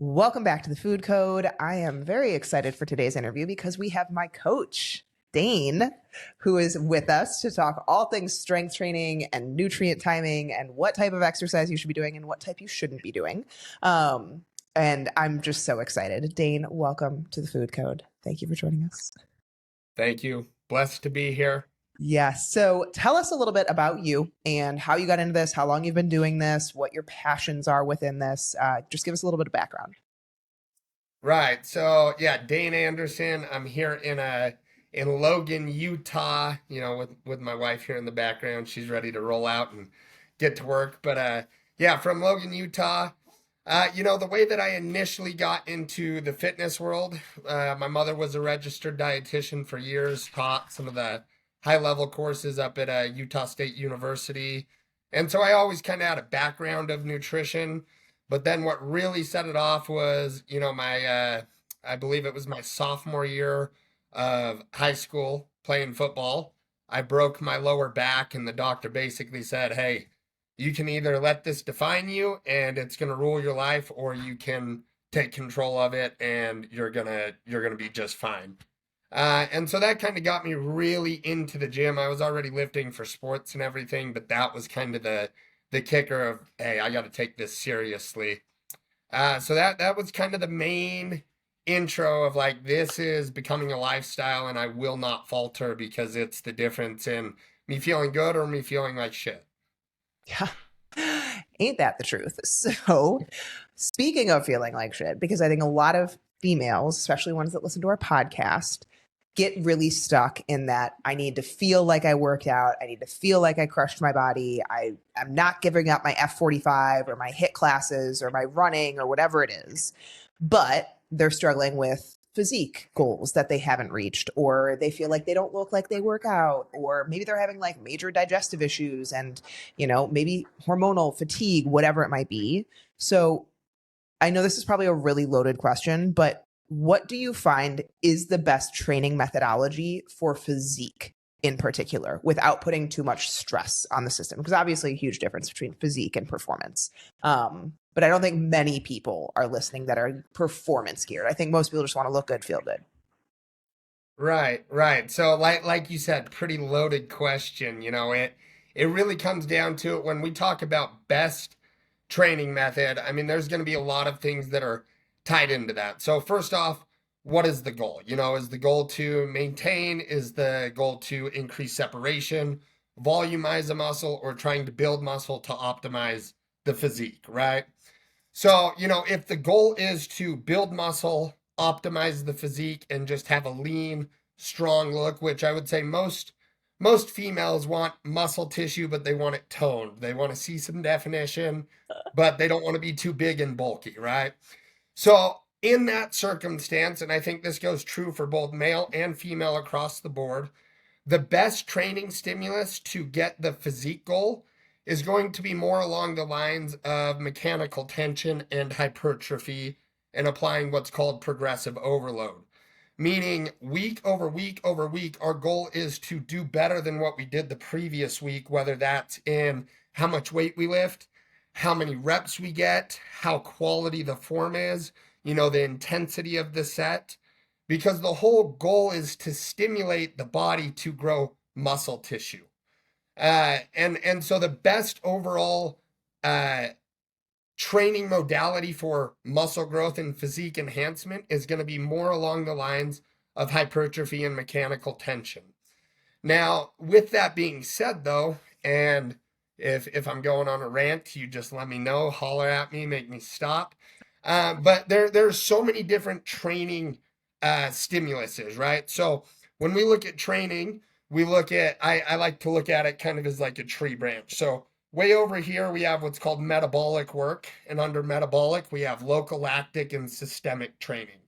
Welcome back to the Food Code. I am very excited for today's interview because we have my coach, Dane, who is with us to talk all things strength training and nutrient timing and what type of exercise you should be doing and what type you shouldn't be doing. And I'm just so excited. Dane, welcome to the Food Code. Thank you for joining us. Thank you. Blessed to be here. Yes. So tell us a little bit about you and how you got into this, how long you've been doing this, what your passions are within this. Just give us a little bit of background. Right. So yeah, Dane Anderson. I'm here in Logan, Utah, with my wife here in the background. She's ready to roll out and get to work. But yeah, from Logan, Utah. The way that I initially got into the fitness world, my mother was a registered dietitian for years, taught some of the high level courses up at Utah State University. And so I always kind of had a background of nutrition. But then what really set it off was, I believe it was my sophomore year of high school playing football. I broke my lower back, and the doctor basically said, "Hey, you can either let this define you and it's going to rule your life, or you can take control of it and you're gonna be just fine." And so that kind of got me really into the gym. I was already lifting for sports and everything, but that was kind of the kicker of, hey, I got to take this seriously. So that was kind of the main intro of like, this is becoming a lifestyle and I will not falter, because it's the difference in me feeling good or me feeling like shit. Yeah. Ain't that the truth? So, speaking of feeling like shit, because I think a lot of females, especially ones that listen to our podcast, get really stuck in that I need to feel like I worked out. I need to feel like I crushed my body. I'm not giving up my F45 or my HIIT classes or my running or whatever it is. But they're struggling with physique goals that they haven't reached, or they feel like they don't look like they work out, or maybe they're having like major digestive issues and, maybe hormonal fatigue, whatever it might be. So I know this is probably a really loaded question, but what do you find is the best training methodology for physique in particular, without putting too much stress on the system? Because obviously a huge difference between physique and performance. But I don't think many people are listening that are performance geared. I think most people just want to look good, feel good. Right, right. So like you said, pretty loaded question. It really comes down to it when we talk about best training method. I mean, there's going to be a lot of things that are tied into that. So first off, what is the goal? Is the goal to maintain? Is the goal to increase separation, volumize a muscle, or trying to build muscle to optimize the physique, right? So, if the goal is to build muscle, optimize the physique, and just have a lean, strong look, which I would say most females want muscle tissue, but they want it toned. They want to see some definition, but they don't want to be too big and bulky, right? So, in that circumstance, and I think this goes true for both male and female across the board, the best training stimulus to get the physique goal is going to be more along the lines of mechanical tension and hypertrophy, and applying what's called progressive overload. Meaning, week over week over week, our goal is to do better than what we did the previous week, whether that's in how much weight we lift, how many reps we get, how quality the form is, the intensity of the set, because the whole goal is to stimulate the body to grow muscle tissue. And so the best overall training modality for muscle growth and physique enhancement is going to be more along the lines of hypertrophy and mechanical tension. Now, with that being said, though, and if I'm going on a rant, you just let me know, holler at me, make me stop. But there's so many different training stimuluses, right? So when we look at training, we look at, I like to look at it kind of as like a tree branch. So way over here, we have what's called metabolic work. And under metabolic, we have local lactic and systemic training.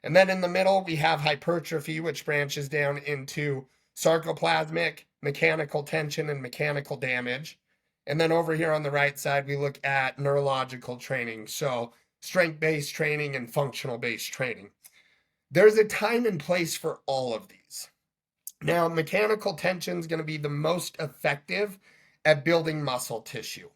And then in the middle, we have hypertrophy, which branches down into sarcoplasmic, mechanical tension, and mechanical damage. And then over here on the right side, we look at neurological training. So strength-based training and functional-based training. There's a time and place for all of these. Now, mechanical tension is going to be the most effective at building muscle tissue.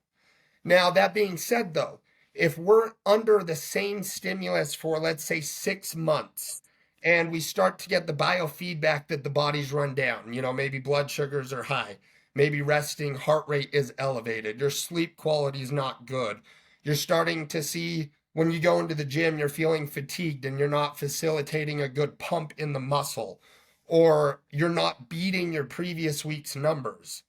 Now, that being said, though, if we're under the same stimulus for, let's say, 6 months, and we start to get the biofeedback that the body's run down, maybe blood sugars are high, maybe resting heart rate is elevated, your sleep quality is not good, you're starting to see when you go into the gym, you're feeling fatigued and you're not facilitating a good pump in the muscle, or you're not beating your previous week's numbers.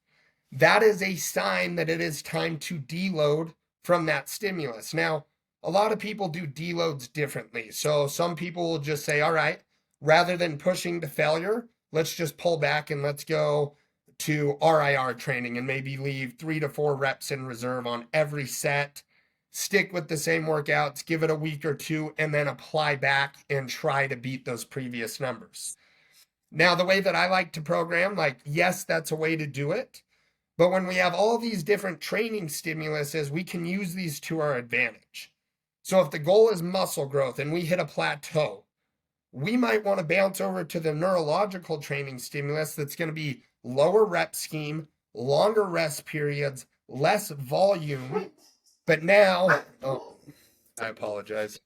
That is a sign that it is time to deload from that stimulus. Now, a lot of people do deloads differently. So some people will just say, all right, rather than pushing to failure, let's just pull back and let's go to RIR training and maybe leave 3 to 4 reps in reserve on every set, stick with the same workouts, give it a week or two, and then apply back and try to beat those previous numbers. Now, the way that I like to program, like, yes, that's a way to do it. But when we have all these different training stimuluses, we can use these to our advantage. So if the goal is muscle growth and we hit a plateau, we might want to bounce over to the neurological training stimulus that's going to be lower rep scheme, longer rest periods, less volume. But now, oh, I apologize.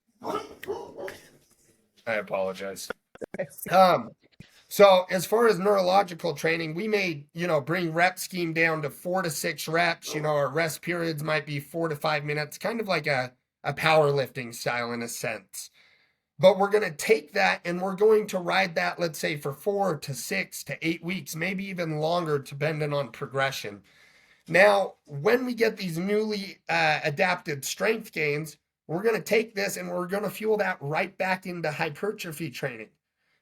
So as far as neurological training, we may, bring rep scheme down to 4 to 6 reps. Our rest periods might be 4 to 5 minutes, kind of like a powerlifting style in a sense. But we're going to take that and we're going to ride that, let's say, for 4 to 6 to 8 weeks, maybe even longer, depending on progression. Now, when we get these newly adapted strength gains, we're going to take this and we're going to fuel that right back into hypertrophy training.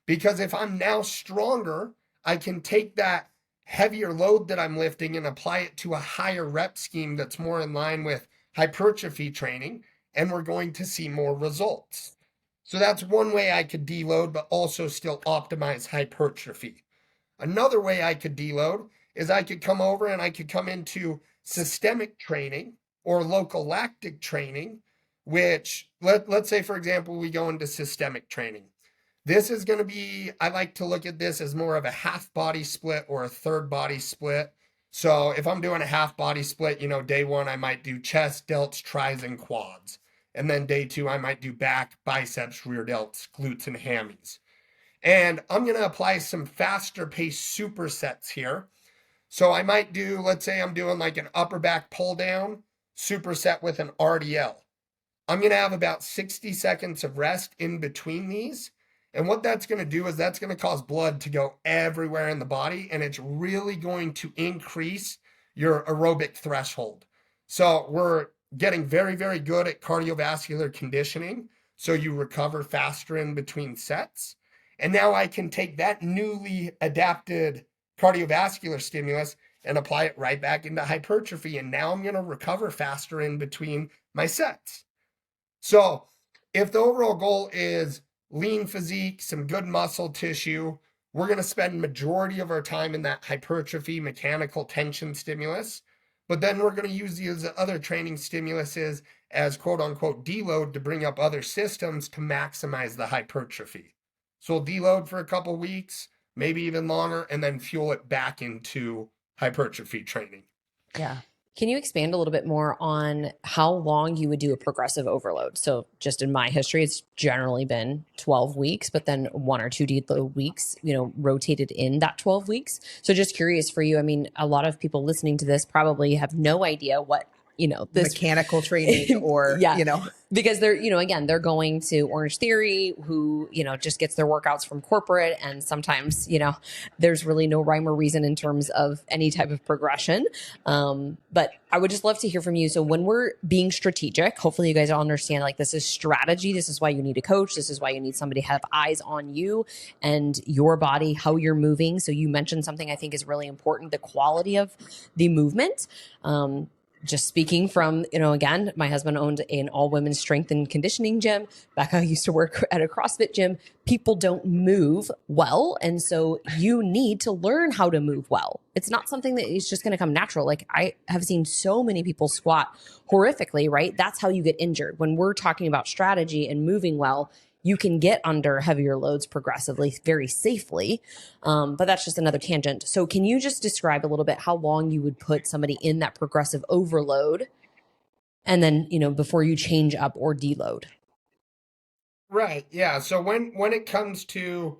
Because if I'm now stronger, I can take that heavier load that I'm lifting and apply it to a higher rep scheme that's more in line with hypertrophy training, and we're going to see more results. So that's one way I could deload, but also still optimize hypertrophy. Another way I could deload is I could come over and I could come into systemic training or local lactic training, which let's say, for example, we go into systemic training. This is going to be, I like to look at this as more of a half body split or a third body split. So if I'm doing a half body split, day 1, I might do chest, delts, tris, and quads. And then day 2, I might do back, biceps, rear delts, glutes, and hammies. And I'm going to apply some faster paced supersets here. So I might do, let's say I'm doing like an upper back pull down superset with an RDL. I'm going to have about 60 seconds of rest in between these. And what that's going to do is that's going to cause blood to go everywhere in the body, and it's really going to increase your aerobic threshold. So we're getting very, very good at cardiovascular conditioning, so you recover faster in between sets. And now I can take that newly adapted cardiovascular stimulus and apply it right back into hypertrophy, and now I'm going to recover faster in between my sets. So if the overall goal is lean physique, some good muscle tissue, we're going to spend majority of our time in that hypertrophy mechanical tension stimulus. But then we're going to use these other training stimuluses as quote unquote deload to bring up other systems to maximize the hypertrophy. So we'll deload for a couple weeks, maybe even longer, and then fuel it back into hypertrophy training. Yeah. Can you expand a little bit more on how long you would do a progressive overload? So just in my history, it's generally been 12 weeks, but then 1 or 2 deload weeks, rotated in that 12 weeks. So just curious for you. I mean, a lot of people listening to this probably have no idea what, this mechanical training or, because they're, again, they're going to Orange Theory, who, just gets their workouts from corporate. And sometimes, there's really no rhyme or reason in terms of any type of progression. But I would just love to hear from you. So when we're being strategic, hopefully you guys all understand, like, this is strategy. This is why you need a coach. This is why you need somebody to have eyes on you and your body, how you're moving. So you mentioned something I think is really important, the quality of the movement. Just speaking from, again, my husband owned an all women's strength and conditioning gym. Becca used to work at a CrossFit gym. People don't move well. And so you need to learn how to move well. It's not something that is just going to come natural. Like, I have seen so many people squat horrifically, right? That's how you get injured. When we're talking about strategy and moving well, you can get under heavier loads progressively, very safely. But that's just another tangent. So can you just describe a little bit how long you would put somebody in that progressive overload and then, before you change up or deload. Right. Yeah. So when it comes to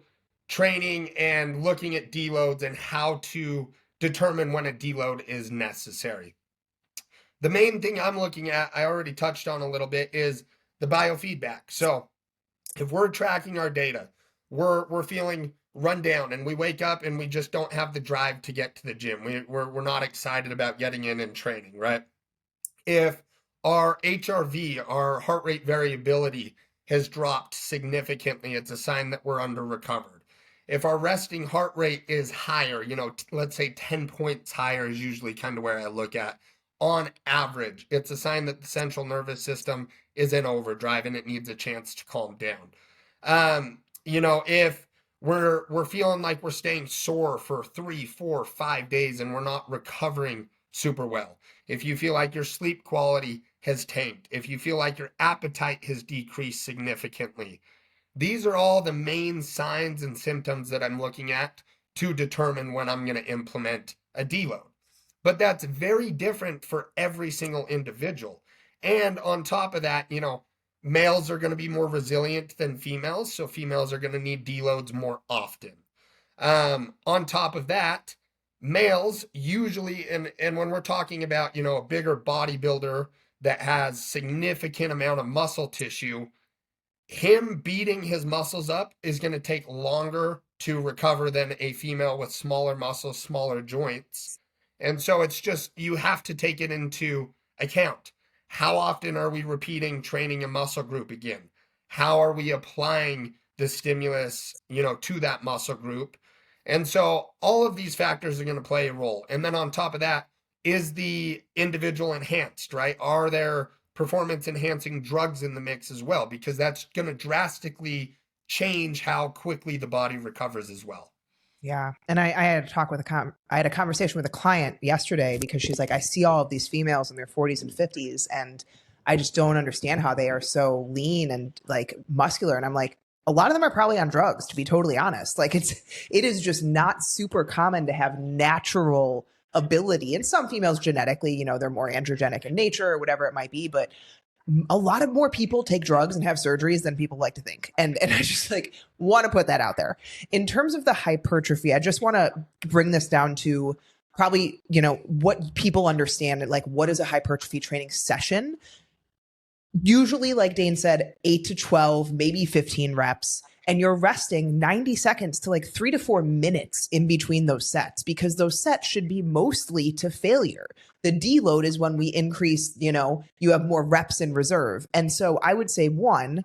training and looking at deloads and how to determine when a deload is necessary, the main thing I'm looking at, I already touched on a little bit, is the biofeedback. So if we're tracking our data, we're feeling run down and we wake up and we just don't have the drive to get to the gym. We're not excited about getting in and training, right? If our HRV, our heart rate variability, has dropped significantly, it's a sign that we're under recovered. If our resting heart rate is higher, let's say 10 points higher is usually kind of where I look at. On average, it's a sign that the central nervous system is in overdrive and it needs a chance to calm down. If we're feeling like we're staying sore for 3, 4, 5 days and we're not recovering super well, if you feel like your sleep quality has tanked, if you feel like your appetite has decreased significantly, these are all the main signs and symptoms that I'm looking at to determine when I'm going to implement a deload. But that's very different for every single individual. And on top of that, males are going to be more resilient than females. So females are going to need deloads more often. On top of that, males usually, and when we're talking about, a bigger bodybuilder that has significant amount of muscle tissue, him beating his muscles up is going to take longer to recover than a female with smaller muscles, smaller joints. And so it's just, you have to take it into account. How often are we repeating training a muscle group again? How are we applying the stimulus, to that muscle group? And so all of these factors are going to play a role. And then on top of that, is the individual enhanced, right? Are there performance enhancing drugs in the mix as well? Because that's going to drastically change how quickly the body recovers as well. Yeah. And I had a talk with I had a conversation with a client yesterday because she's like, I see all of these females in their 40s and 50s, and I just don't understand how they are so lean and like muscular. And I'm like, a lot of them are probably on drugs, to be totally honest. Like it is just not super common to have natural ability. And some females genetically, they're more androgenic in nature or whatever it might be, but a lot of more people take drugs and have surgeries than people like to think. And I just like want to put that out there. In terms of the hypertrophy, I just want to bring this down to probably, what people understand, like what is a hypertrophy training session? Usually, like Dane said, 8 to 12, maybe 15 reps. And you're resting 90 seconds to like 3 to 4 minutes in between those sets, because those sets should be mostly to failure. The deload is when we increase, you have more reps in reserve. And so I would say, one,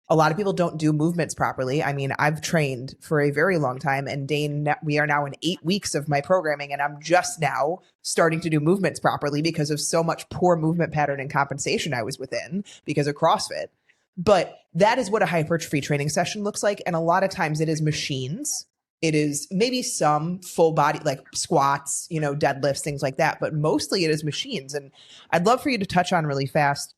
a lot of people don't do movements properly. I mean, I've trained for a very long time, and Dane, we are now in 8 weeks of my programming, and I'm just now starting to do movements properly because of so much poor movement pattern and compensation I was within because of CrossFit. But that is what a hypertrophy training session looks like. And a lot of times it is machines. It is maybe some full body, like squats, deadlifts, things like that. But mostly it is machines. And I'd love for you to touch on really fast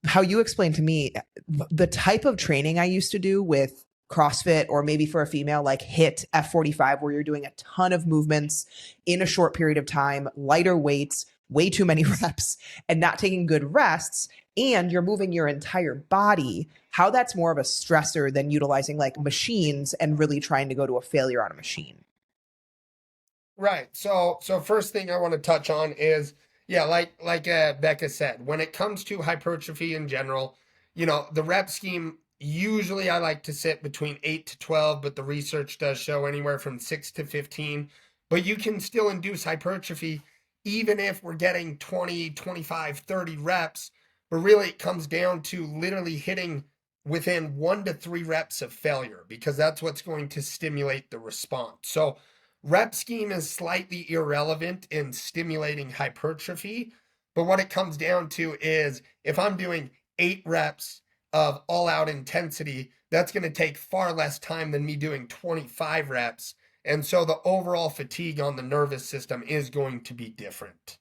how you explained to me the type of training I used to do with CrossFit, or maybe for a female like HIIT F45, where you're doing a ton of movements in a short period of time, lighter weights, way too many reps, and not taking good rests, and you're moving your entire body, how that's more of a stressor than utilizing like machines and really trying to go to a failure on a machine. Right. So first thing I want to touch on is, yeah, like Becca said, when it comes to hypertrophy in general, the rep scheme, usually I like to sit between 8 to 12, but the research does show anywhere from 6 to 15. But you can still induce hypertrophy even if we're getting 20, 25, 30 reps. But really it comes down to literally hitting within 1 to 3 reps of failure, because that's what's going to stimulate the response. So rep scheme is slightly irrelevant in stimulating hypertrophy, but what it comes down to is if I'm doing 8 reps of all-out intensity, that's going to take far less time than me doing 25 reps. And so the overall fatigue on the nervous system is going to be different.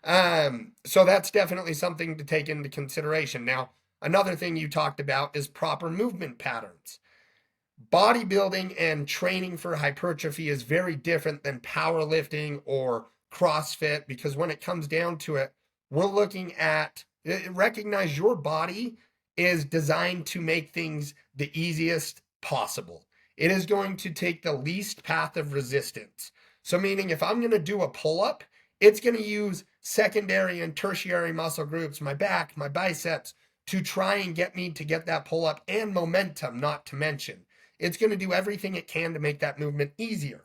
So that's definitely something to take into consideration. Now, another thing you talked about is proper movement patterns. Bodybuilding and training for hypertrophy is very different than powerlifting or CrossFit, because when it comes down to it, we're looking at Recognize your body is designed to make things the easiest possible. It is going to take the least path of resistance. So meaning if I'm going to do a pull-up, it's going to use secondary and tertiary muscle groups, my back, my biceps, to try and get me to get that pull-up and momentum, not to mention. It's going to do everything it can to make that movement easier.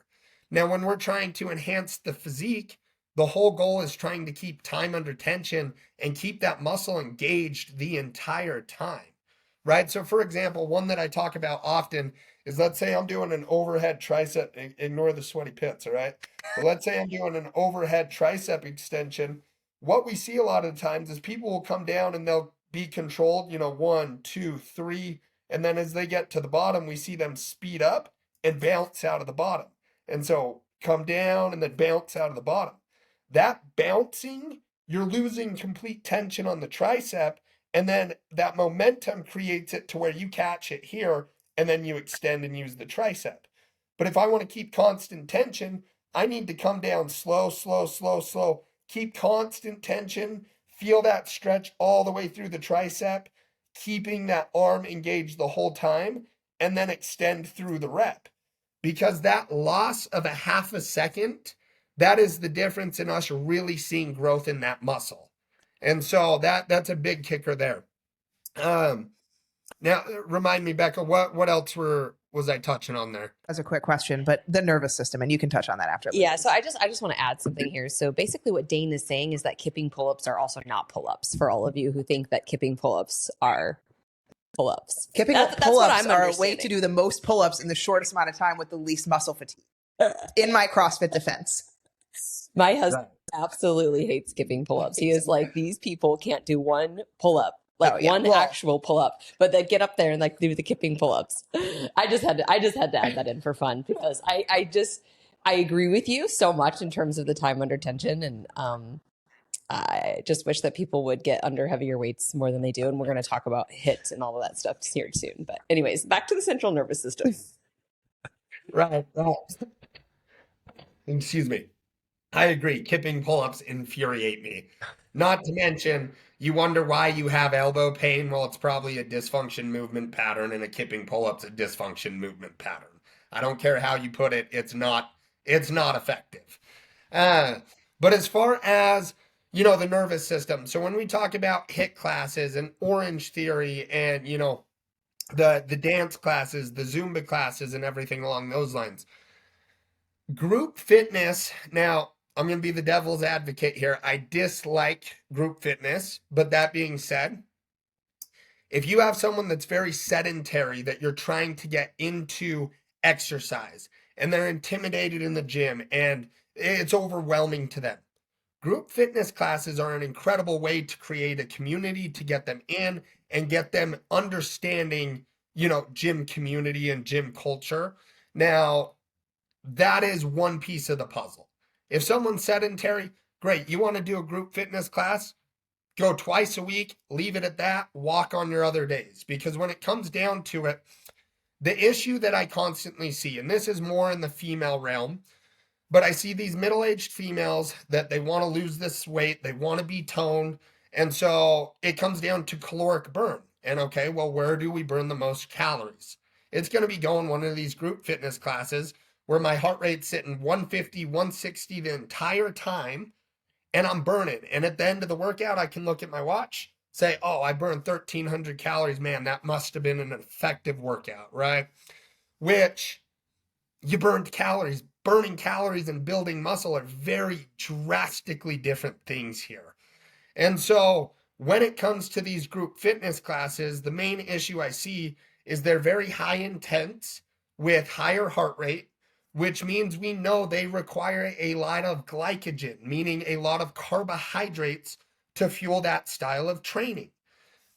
Now, when we're trying to enhance the physique, the whole goal is trying to keep time under tension and keep that muscle engaged the entire time, right? So for example, one that I talk about often is, let's say I'm doing an overhead tricep, ignore the sweaty pits, all right? But let's say I'm doing an overhead tricep extension. What we see a lot of the times is people will come down and they'll be controlled, 1, 2, 3. And then as they get to the bottom, we see them speed up and bounce out of the bottom. And so come down and then bounce out of the bottom. That bouncing, you're losing complete tension on the tricep, and then that momentum creates it to where you catch it here, and then you extend and use the tricep. But if I want to keep constant tension, I need to come down slow, slow, slow, slow, keep constant tension, feel that stretch all the way through the tricep, keeping that arm engaged the whole time, and then extend through the rep. Because that loss of a half a second, that is the difference in us really seeing growth in that muscle. And so that's a big kicker there. Now remind me, Becca, what else was I touching on there? As a quick question, but the nervous system, and you can touch on that after. Yeah, so I just want to add something here. So basically what Dane is saying is that kipping pull-ups are also not pull-ups, for all of you who think that kipping pull-ups are pull-ups. Kipping pull-ups are a way to do the most pull-ups in the shortest amount of time with the least muscle fatigue. In my CrossFit defense. My husband absolutely hates skipping pull-ups. He is like, these people can't do one pull-up, one actual pull-up, but they get up there and like do the kipping pull-ups. I just had to add that in for fun, because I agree with you so much in terms of the time under tension, and I just wish that people would get under heavier weights more than they do. And we're going to talk about HIIT and all of that stuff here soon. But anyways, back to the central nervous system. Right. Excuse me. I agree. Kipping pull-ups infuriate me. Not to mention, you wonder why you have elbow pain. Well, it's probably a dysfunction movement pattern, and a kipping pull-up's a dysfunction movement pattern. I don't care how you put it. It's not effective. But as far as, the nervous system. So when we talk about HIIT classes and Orange Theory and, the dance classes, the Zumba classes and everything along those lines, group fitness. Now, I'm going to be the devil's advocate here. I dislike group fitness, but that being said, if you have someone that's very sedentary that you're trying to get into exercise and they're intimidated in the gym and it's overwhelming to them, group fitness classes are an incredible way to create a community, to get them in and get them understanding, gym community and gym culture. Now, that is one piece of the puzzle. If someone's sedentary, great. You want to do a group fitness class? Go twice a week, leave it at that, walk on your other days. Because when it comes down to it, the issue that I constantly see, and this is more in the female realm, but I see these middle-aged females that they want to lose this weight, they want to be toned, and so it comes down to caloric burn. And okay, well, where do we burn the most calories? It's going to be going one of these group fitness classes where my heart rate's sitting 150, 160 the entire time, and I'm burning. And at the end of the workout, I can look at my watch, say, oh, I burned 1,300 calories. Man, that must have been an effective workout, right? Which, you burned calories. Burning calories and building muscle are very drastically different things here. And so when it comes to these group fitness classes, the main issue I see is they're very high intense with higher heart rate, which means we know they require a lot of glycogen, meaning a lot of carbohydrates to fuel that style of training.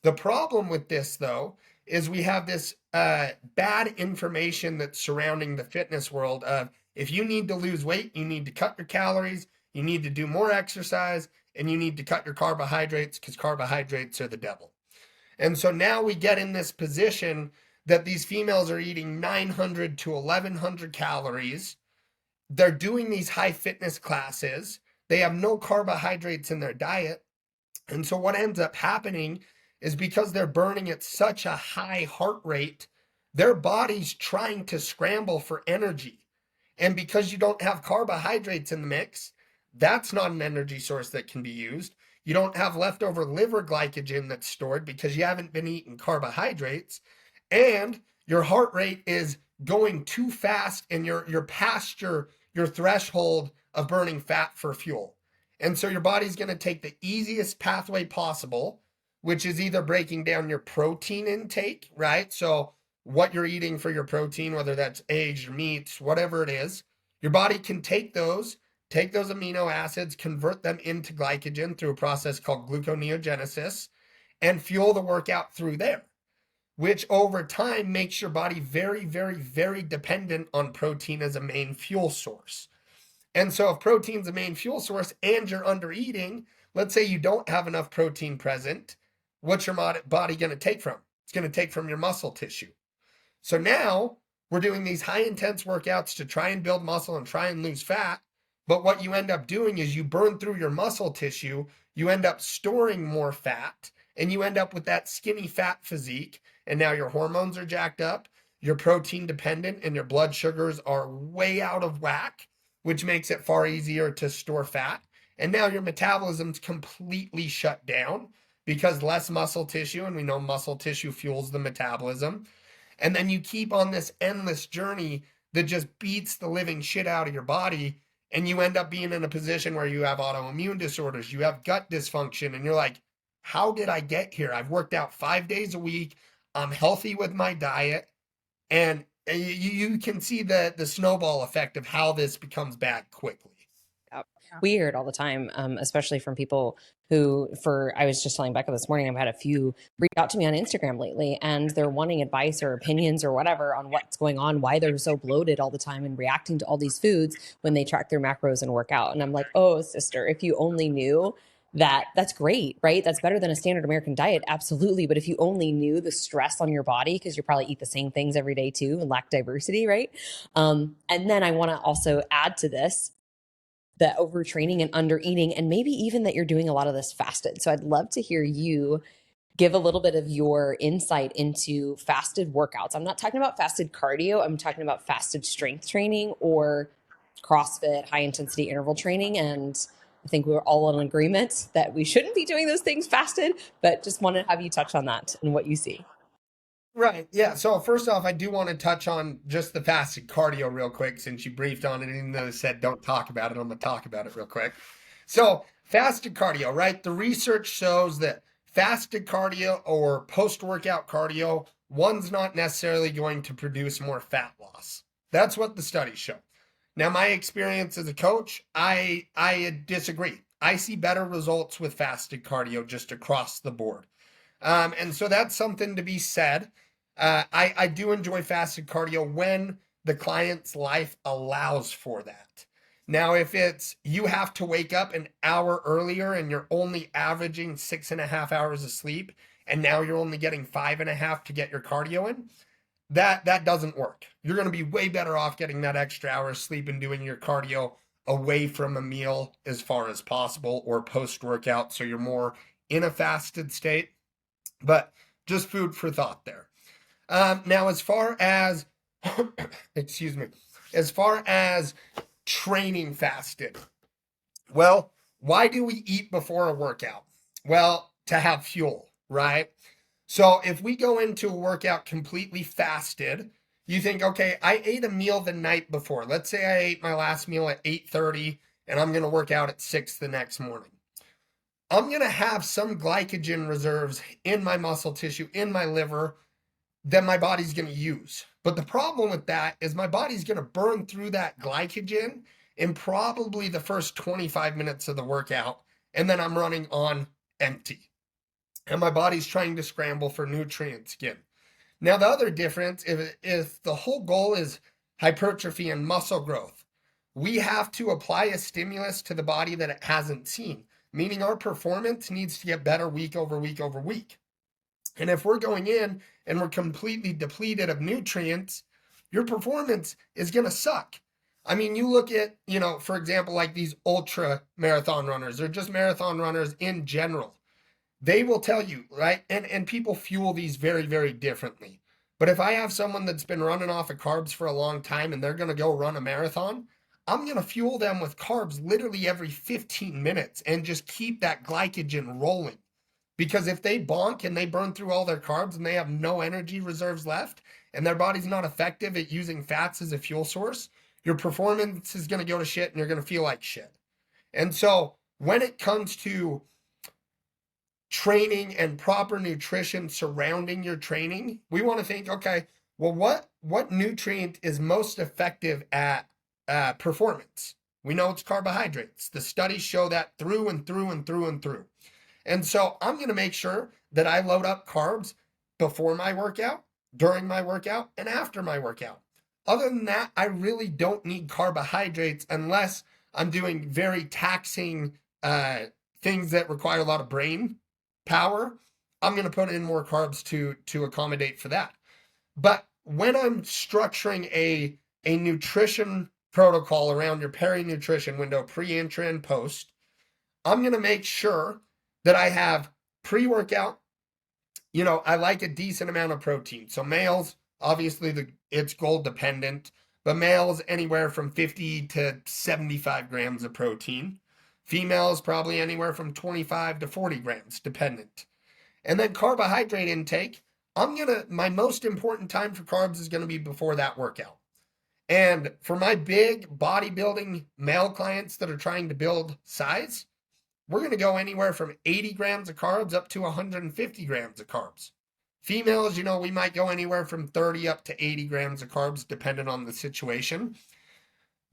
The problem with this, though, is we have this bad information that's surrounding the fitness world of, if you need to lose weight, you need to cut your calories, you need to do more exercise, and you need to cut your carbohydrates, because carbohydrates are the devil. And so now we get in this position that these females are eating 900 to 1,100 calories. They're doing these high fitness classes. They have no carbohydrates in their diet. And so what ends up happening is because they're burning at such a high heart rate, their body's trying to scramble for energy. And because you don't have carbohydrates in the mix, that's not an energy source that can be used. You don't have leftover liver glycogen that's stored because you haven't been eating carbohydrates. And your heart rate is going too fast and you're past your threshold of burning fat for fuel. And so your body's going to take the easiest pathway possible, which is either breaking down your protein intake, right? So what you're eating for your protein, whether that's eggs or meats, whatever it is, your body can take those amino acids, convert them into glycogen through a process called gluconeogenesis, and fuel the workout through there, which over time makes your body very, very, very dependent on protein as a main fuel source. And so if protein's a main fuel source and you're under eating, let's say you don't have enough protein present, what's your body going to take from? It's going to take from your muscle tissue. So now we're doing these high intense workouts to try and build muscle and try and lose fat. But what you end up doing is you burn through your muscle tissue, you end up storing more fat, and you end up with that skinny fat physique. And now your hormones are jacked up, you're protein dependent, and your blood sugars are way out of whack, which makes it far easier to store fat. And now your metabolism's completely shut down because less muscle tissue, and we know muscle tissue fuels the metabolism. And then you keep on this endless journey that just beats the living shit out of your body. And you end up being in a position where you have autoimmune disorders, you have gut dysfunction, and you're like, how did I get here? I've worked out 5 days a week. I'm healthy with my diet. And you can see the snowball effect of how this becomes bad quickly. We hear it all the time, especially from people who, I was just telling Becca this morning, I've had a few reach out to me on Instagram lately, and they're wanting advice or opinions or whatever on what's going on, why they're so bloated all the time and reacting to all these foods when they track their macros and work out. And I'm like, oh, sister, if you only knew that, that's great, right? That's better than a standard American diet. Absolutely. But if you only knew the stress on your body, because you probably eat the same things every day too and lack diversity, right? And then I want to also add to this, the overtraining and under eating, and maybe even that you're doing a lot of this fasted. So I'd love to hear you give a little bit of your insight into fasted workouts. I'm not talking about fasted cardio. I'm talking about fasted strength training or CrossFit, high intensity interval training. And I think we're all in agreement that we shouldn't be doing those things fasted, but just want to have you touch on that and what you see. Right. Yeah. So first off, I do want to touch on just the fasted cardio real quick, since you briefed on it, even though I said don't talk about it, I'm going to talk about it real quick. So fasted cardio, right? The research shows that fasted cardio or post-workout cardio, one's not necessarily going to produce more fat loss. That's what the studies show. Now, my experience as a coach, I disagree. I see better results with fasted cardio just across the board. And so that's something to be said. I do enjoy fasted cardio when the client's life allows for that. Now, if it's you have to wake up an hour earlier and you're only averaging 6.5 hours of sleep, and now you're only getting 5.5 to get your cardio in, that doesn't work. You're going to be way better off getting that extra hour of sleep and doing your cardio away from a meal as far as possible, or post-workout, so you're more in a fasted state. But just food for thought there. Now, as far as, as far as training fasted, well, why do we eat before a workout? Well, to have fuel, right? So if we go into a workout completely fasted, you think, okay, I ate a meal the night before. Let's say I ate my last meal at 8:30 and I'm going to work out at 6 the next morning. I'm going to have some glycogen reserves in my muscle tissue, in my liver, that my body's going to use. But the problem with that is my body's going to burn through that glycogen in probably the first 25 minutes of the workout, and then I'm running on empty. And my body's trying to scramble for nutrients again. Now, the other difference, if the whole goal is hypertrophy and muscle growth, we have to apply a stimulus to the body that it hasn't seen, meaning our performance needs to get better week over week over week. And if we're going in and we're completely depleted of nutrients, your performance is going to suck. I mean, you look at, for example, like these ultra marathon runners or just marathon runners in general. they will tell you, right? And people fuel these very, very differently. But if I have someone that's been running off of carbs for a long time and they're going to go run a marathon, I'm going to fuel them with carbs literally every 15 minutes and just keep that glycogen rolling. Because if they bonk and they burn through all their carbs and they have no energy reserves left and their body's not effective at using fats as a fuel source, your performance is going to go to shit and you're going to feel like shit. And so when it comes to training and proper nutrition surrounding your training, we want to think, okay, well, what nutrient is most effective at performance? We know it's carbohydrates. The studies show that through and through and through and through. And so I'm going to make sure that I load up carbs before my workout, during my workout, and after my workout. Other than that, I really don't need carbohydrates unless I'm doing very taxing things that require a lot of brain power. I'm going to put in more carbs to accommodate for that. But when I'm structuring a nutrition protocol around your peri-nutrition window, pre, intra, and post, I'm going to make sure that I have pre-workout. I like a decent amount of protein. So males, obviously it's goal dependent, but males anywhere from 50 to 75 grams of protein. Females probably anywhere from 25 to 40 grams dependent. And then carbohydrate intake, my most important time for carbs is going to be before that workout. And for my big bodybuilding male clients that are trying to build size, we're going to go anywhere from 80 grams of carbs up to 150 grams of carbs. Females, we might go anywhere from 30 up to 80 grams of carbs, depending on the situation.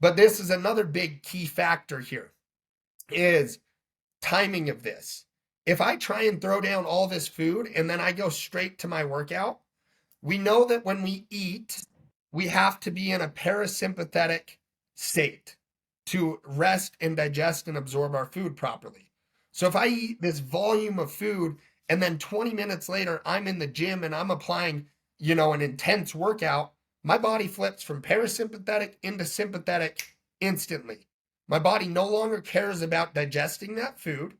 But this is another big key factor here, is timing of this. If I try and throw down all this food and then I go straight to my workout, we know that when we eat, we have to be in a parasympathetic state to rest and digest and absorb our food properly. So if I eat this volume of food and then 20 minutes later I'm in the gym and I'm applying, an intense workout, my body flips from parasympathetic into sympathetic instantly. My body no longer cares about digesting that food.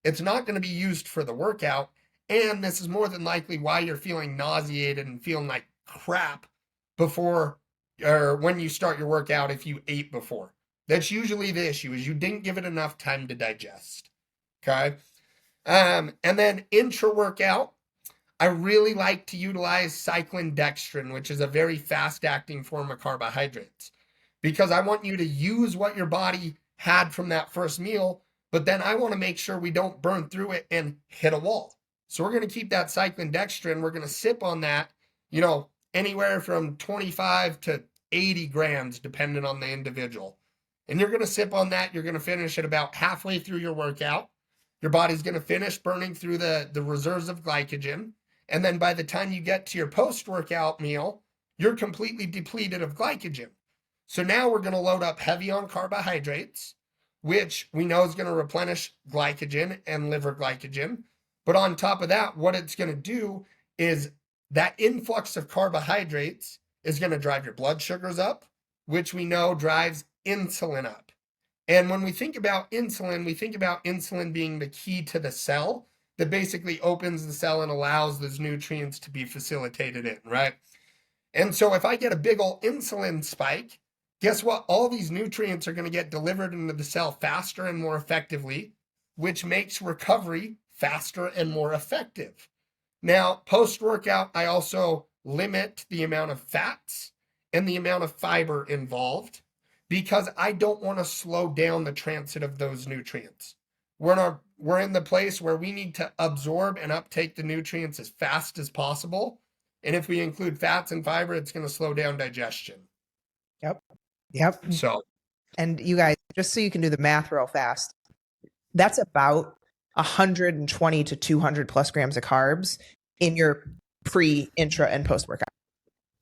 It's not going to be used for the workout. And this is more than likely why you're feeling nauseated and feeling like crap before or when you start your workout if you ate before. That's usually the issue, is you didn't give it enough time to digest. Okay. And then intra-workout, I really like to utilize cyclodextrin, which is a very fast-acting form of carbohydrates, because I want you to use what your body had from that first meal, but then I want to make sure we don't burn through it and hit a wall. So we're going to keep that cyclodextrin. We're going to sip on that, anywhere from 25 to 80 grams, depending on the individual. And you're going to sip on that. You're going to finish it about halfway through your workout. Your body's going to finish burning through the reserves of glycogen. And then by the time you get to your post-workout meal, you're completely depleted of glycogen. So now we're going to load up heavy on carbohydrates, which we know is going to replenish glycogen and liver glycogen. But on top of that, what it's going to do is that influx of carbohydrates is going to drive your blood sugars up, which we know drives insulin up. And when we think about insulin being the key to the cell that basically opens the cell and allows those nutrients to be facilitated in, right? And so if I get a big old insulin spike, guess what? All these nutrients are going to get delivered into the cell faster and more effectively, which makes recovery faster and more effective. Now, post-workout, I also limit the amount of fats and the amount of fiber involved, because I don't want to slow down the transit of those nutrients. We're in the place where we need to absorb and uptake the nutrients as fast as possible. And if we include fats and fiber, it's going to slow down digestion. Yep. So, and you guys, just so you can do the math real fast, that's about 120 to 200 plus grams of carbs in your pre, intra, and post workout.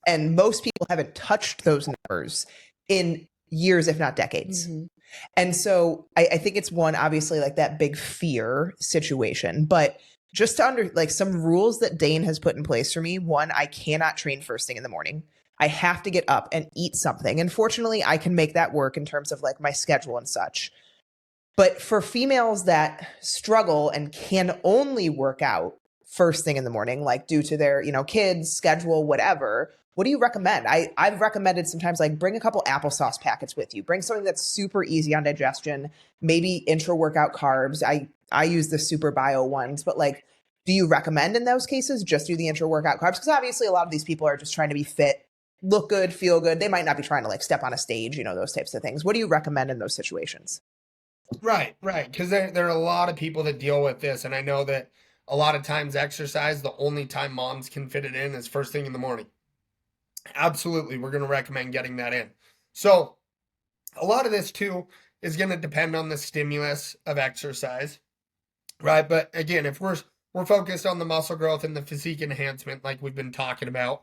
And most people haven't touched those numbers in years, if not decades. Mm-hmm. And so I think it's one, obviously, like that big fear situation, but just to some rules that Dane has put in place for me. One, I cannot train first thing in the morning. I have to get up and eat something. And fortunately, I can make that work in terms of like my schedule and such. But for females that struggle and can only work out first thing in the morning, like due to their, kids, schedule, whatever, what do you recommend? I've recommended sometimes like bring a couple applesauce packets with you. Bring something that's super easy on digestion, maybe intra-workout carbs. I use the super bio ones, but like, do you recommend in those cases just do the intra-workout carbs? Because obviously a lot of these people are just trying to be fit, look good, feel good. They might not be trying to like step on a stage, those types of things. What do you recommend in those situations? Right, right. Because there are a lot of people that deal with this, and I know that a lot of times exercise, the only time moms can fit it in is first thing in the morning. Absolutely, we're going to recommend getting that in. So, a lot of this too is going to depend on the stimulus of exercise, right? But again, if we're focused on the muscle growth and the physique enhancement, like we've been talking about,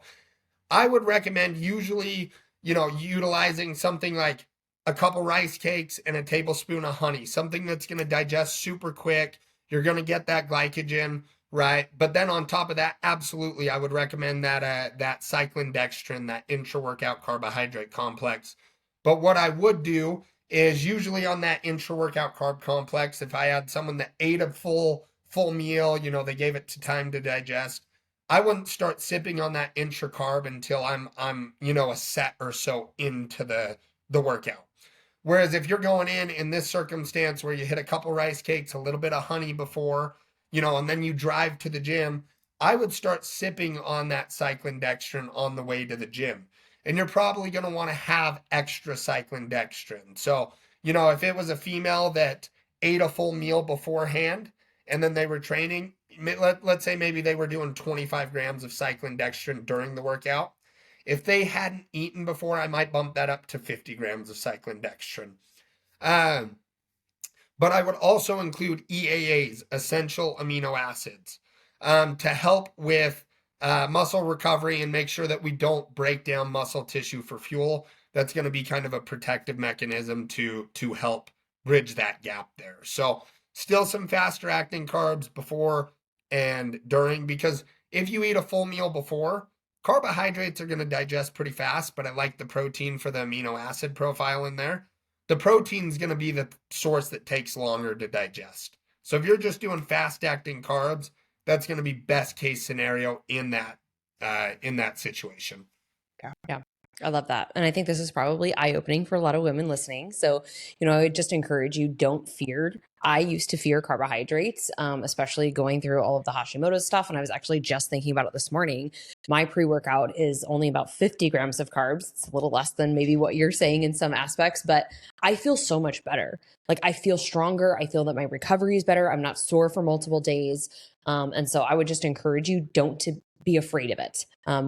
I would recommend usually, utilizing something like a couple rice cakes and a tablespoon of honey, something that's going to digest super quick. You're going to get that glycogen, right? But then on top of that, absolutely, I would recommend that cyclodextrin, that intra-workout carbohydrate complex. But what I would do is usually on that intra-workout carb complex, if I had someone that ate a full meal, they gave it time to digest, I wouldn't start sipping on that intra carb until I'm a set or so into the workout. Whereas if you're going in this circumstance where you hit a couple rice cakes, a little bit of honey before, and then you drive to the gym, I would start sipping on that cyclodextrin on the way to the gym. And you're probably going to want to have extra cyclodextrin. So, if it was a female that ate a full meal beforehand and then they were training, let's say maybe they were doing 25 grams of cyclodextrin during the workout. If they hadn't eaten before, I might bump that up to 50 grams of cyclodextrin. But I would also include EAAs, essential amino acids, to help with muscle recovery and make sure that we don't break down muscle tissue for fuel. That's going to be kind of a protective mechanism to help bridge that gap there. So still some faster acting carbs before and during, because if you eat a full meal before, carbohydrates are going to digest pretty fast, but I like the protein for the amino acid profile in there. The protein is going to be the source that takes longer to digest. So if you're just doing fast acting carbs, that's going to be best case scenario in that situation. Yeah. I love that. And I think this is probably eye-opening for a lot of women listening. So, I would just encourage you, don't fear. I used to fear carbohydrates, especially going through all of the Hashimoto's stuff. And I was actually just thinking about it this morning. My pre-workout is only about 50 grams of carbs. It's a little less than maybe what you're saying in some aspects, but I feel so much better. Like I feel stronger. I feel that my recovery is better. I'm not sore for multiple days. And so I would just encourage you, don't to be afraid of it.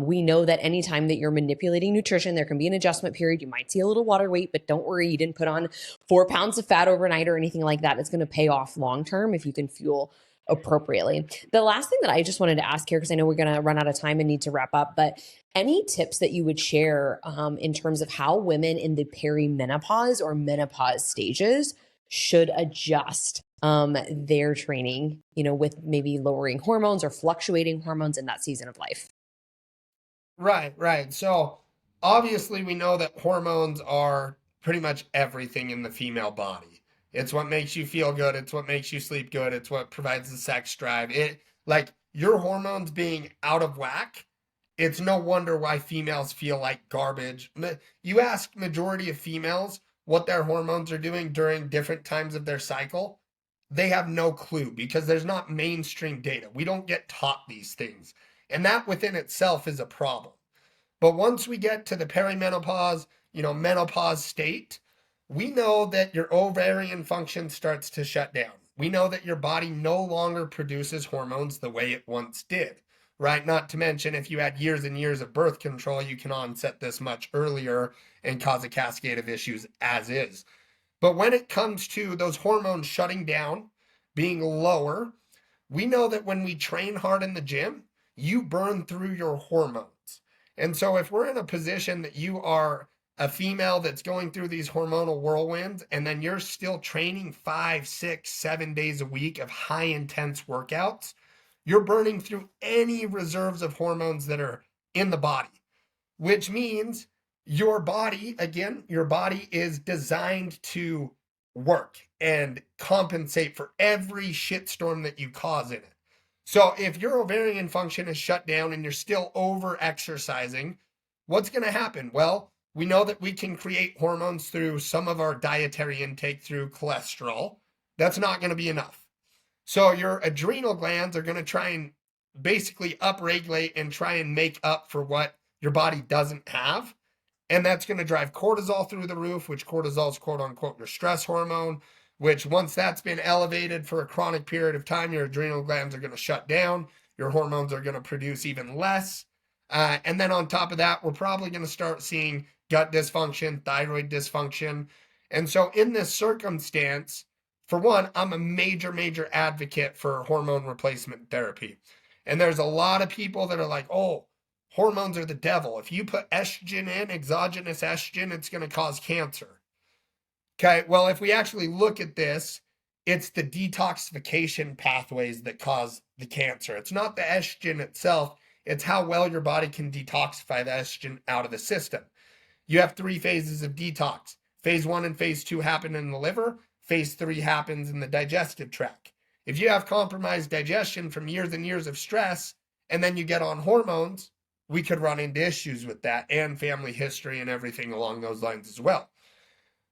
We know that anytime that you're manipulating nutrition, there can be an adjustment period. You might see a little water weight, but don't worry. You didn't put on 4 pounds of fat overnight or anything like that. It's going to pay off long-term if you can fuel appropriately. The last thing that I just wanted to ask here, because I know we're going to run out of time and need to wrap up, but any tips that you would share in terms of how women in the perimenopause or menopause stages should adjust their training, with maybe lowering hormones or fluctuating hormones in that season of life? Right. So obviously we know that hormones are pretty much everything in the female body. It's what makes you feel good. It's what makes you sleep good. It's what provides the sex drive. Like your hormones being out of whack, it's no wonder why females feel like garbage. You ask majority of females what their hormones are doing during different times of their cycle, they have no clue because there's not mainstream data. We don't get taught these things. And that within itself is a problem. But once we get to the perimenopause, menopause state, we know that your ovarian function starts to shut down. We know that your body no longer produces hormones the way it once did, right? Not to mention, if you had years and years of birth control, you can onset this much earlier and cause a cascade of issues as is. But when it comes to those hormones shutting down, being lower, we know that when we train hard in the gym, you burn through your hormones. And so if we're in a position that you are a female that's going through these hormonal whirlwinds, and then you're still training 5, 6, 7 days a week of high intense workouts, you're burning through any reserves of hormones that are in the body, which means your body is designed to work and compensate for every shitstorm that you cause in it. So if your ovarian function is shut down and you're still over exercising, what's going to happen? Well, we know that we can create hormones through some of our dietary intake through cholesterol. That's not going to be enough. So your adrenal glands are going to try and basically upregulate and try and make up for what your body doesn't have. And that's going to drive cortisol through the roof, which cortisol is quote unquote your stress hormone, which once that's been elevated for a chronic period of time, your adrenal glands are going to shut down. Your hormones are going to produce even less. And then on top of that, we're probably going to start seeing gut dysfunction, thyroid dysfunction. And so in this circumstance, for one, I'm a major, major advocate for hormone replacement therapy. And there's a lot of people that are like, oh, hormones are the devil. If you put estrogen in, exogenous estrogen, it's going to cause cancer. Okay, well, if we actually look at this, it's the detoxification pathways that cause the cancer. It's not the estrogen itself, it's how well your body can detoxify the estrogen out of the system. You have 3 phases of detox. Phase 1 and phase 2 happen in the liver. Phase 3 happens in the digestive tract. If you have compromised digestion from years and years of stress, and then you get on hormones, we could run into issues with that and family history and everything along those lines as well.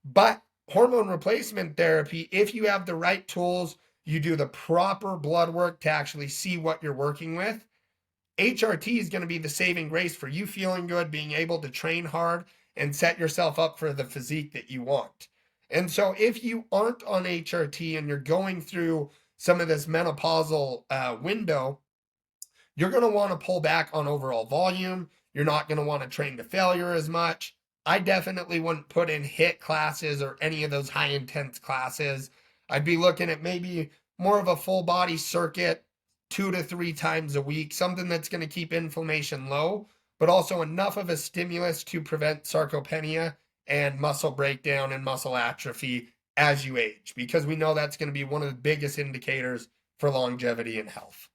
But hormone replacement therapy, if you have the right tools, you do the proper blood work to actually see what you're working with, HRT is going to be the saving grace for you feeling good, being able to train hard, and set yourself up for the physique that you want. And so if you aren't on HRT and you're going through some of this menopausal window, you're going to want to pull back on overall volume. You're not going to want to train to failure as much. I definitely wouldn't put in HIIT classes or any of those high intense classes. I'd be looking at maybe more of a full body circuit 2 to 3 times a week, something that's going to keep inflammation low, but also enough of a stimulus to prevent sarcopenia and muscle breakdown and muscle atrophy as you age, because we know that's going to be one of the biggest indicators for longevity and health.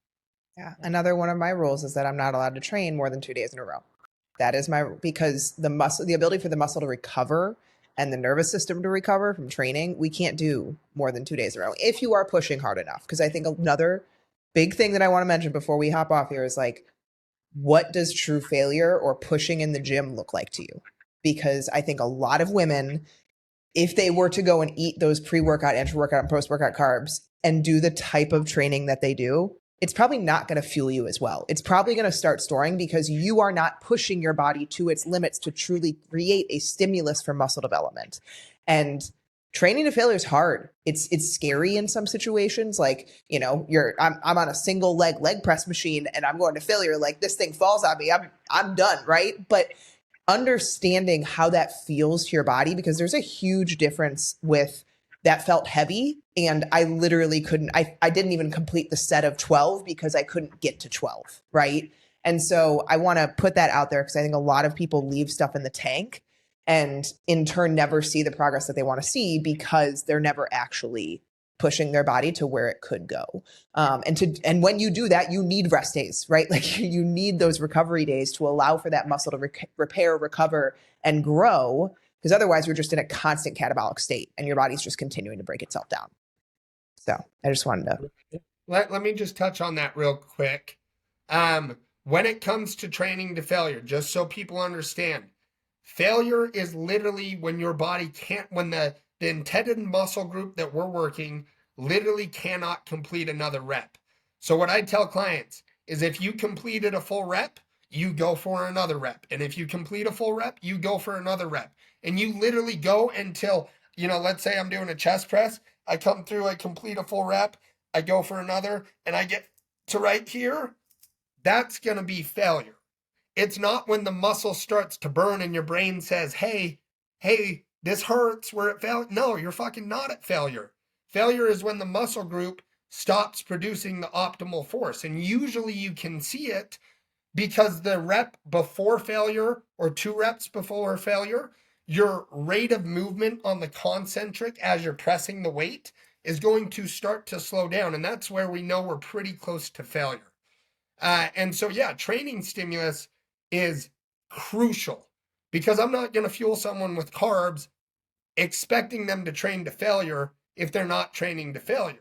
Yeah. Another one of my rules is that I'm not allowed to train more than 2 days in a row. That is because the ability for the muscle to recover and the nervous system to recover from training, we can't do more than 2 days in a row if you are pushing hard enough. Because I think another big thing that I want to mention before we hop off here is like, what does true failure or pushing in the gym look like to you? Because I think a lot of women, if they were to go and eat those pre-workout, intra-workout, and post-workout carbs and do the type of training that they do, it's probably not going to fuel you as well. It's probably going to start storing because you are not pushing your body to its limits to truly create a stimulus for muscle development. And training to failure is hard. It's scary in some situations. Like, you know, I'm on a single leg press machine and I'm going to failure. Like this thing falls on me. I'm done. Right. But understanding how that feels to your body, because there's a huge difference with that felt heavy. And I literally couldn't, I didn't even complete the set of 12 because I couldn't get to 12. Right. And so I want to put that out there because I think a lot of people leave stuff in the tank and in turn never see the progress that they want to see because they're never actually pushing their body to where it could go. And when you do that, you need rest days, right? Like you need those recovery days to allow for that muscle to repair, recover, and grow. Because otherwise you're just in a constant catabolic state and your body's just continuing to break itself down. So I just wanted to. Let me just touch on that real quick. When it comes to training to failure, just so people understand, failure is literally when your body can't, when the intended muscle group that we're working literally cannot complete another rep. So what I tell clients is if you completed a full rep, you go for another rep. And if you complete a full rep, you go for another rep. And you literally go until, you know, let's say I'm doing a chest press. I come through, I complete a full rep, I go for another, and I get to right here. That's going to be failure. It's not when the muscle starts to burn and your brain says, hey, this hurts where it failed. No, you're fucking not at failure. Failure is when the muscle group stops producing the optimal force. And usually you can see it because the rep before failure or 2 reps before failure, your rate of movement on the concentric as you're pressing the weight is going to start to slow down. And that's where we know we're pretty close to failure. And so, yeah, training stimulus is crucial because I'm not going to fuel someone with carbs expecting them to train to failure if they're not training to failure.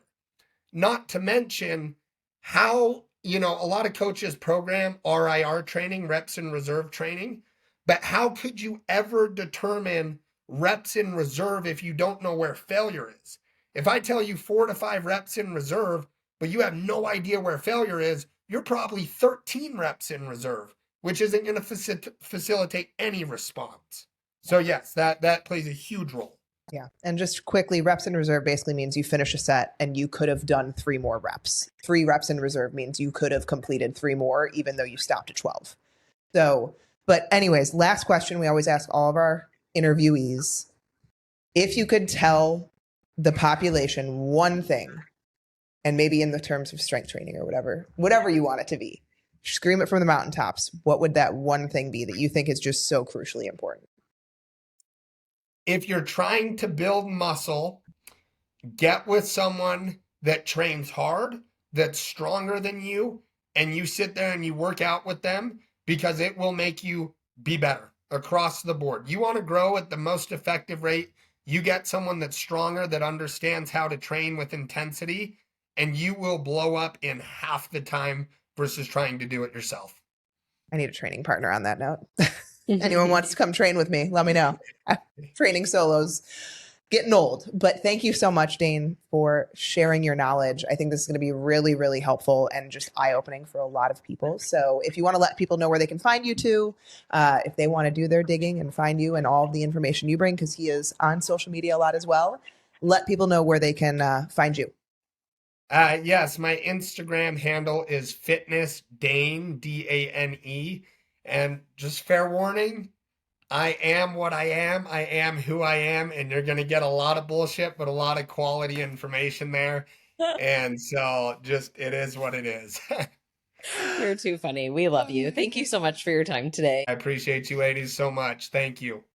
Not to mention how, a lot of coaches program RIR training, reps in reserve training, but how could you ever determine reps in reserve if you don't know where failure is? If I tell you 4 to 5 reps in reserve, but you have no idea where failure is, you're probably 13 reps in reserve, which isn't going to facilitate any response. So yes, that plays a huge role. Yeah. And just quickly, reps in reserve basically means you finish a set and you could have done 3 more reps. 3 reps in reserve means you could have completed 3 more, even though you stopped at 12. So, but anyways, last question we always ask all of our interviewees. If you could tell the population one thing, and maybe in the terms of strength training or whatever you want it to be, scream it from the mountaintops, what would that one thing be that you think is just so crucially important? If you're trying to build muscle, get with someone that trains hard, that's stronger than you, and you sit there and you work out with them, because it will make you be better across the board. You want to grow at the most effective rate, you get someone that's stronger, that understands how to train with intensity, and you will blow up in half the time versus trying to do it yourself. I need a training partner on that note. Anyone wants to come train with me, let me know. Training solos, getting old. But thank you so much, Dane, for sharing your knowledge. I think this is going to be really, really helpful and just eye-opening for a lot of people. So if you want to let people know where they can find you too, if they want to do their digging and find you and all of the information you bring, because he is on social media a lot as well, let people know where they can find you. Yes, my Instagram handle is fitnessdane, Dane. And just fair warning, I am what I am. I am who I am. And you're going to get a lot of bullshit, but a lot of quality information there. And so it is what it is. You're too funny. We love you. Thank you so much for your time today. I appreciate you ladies so much. Thank you.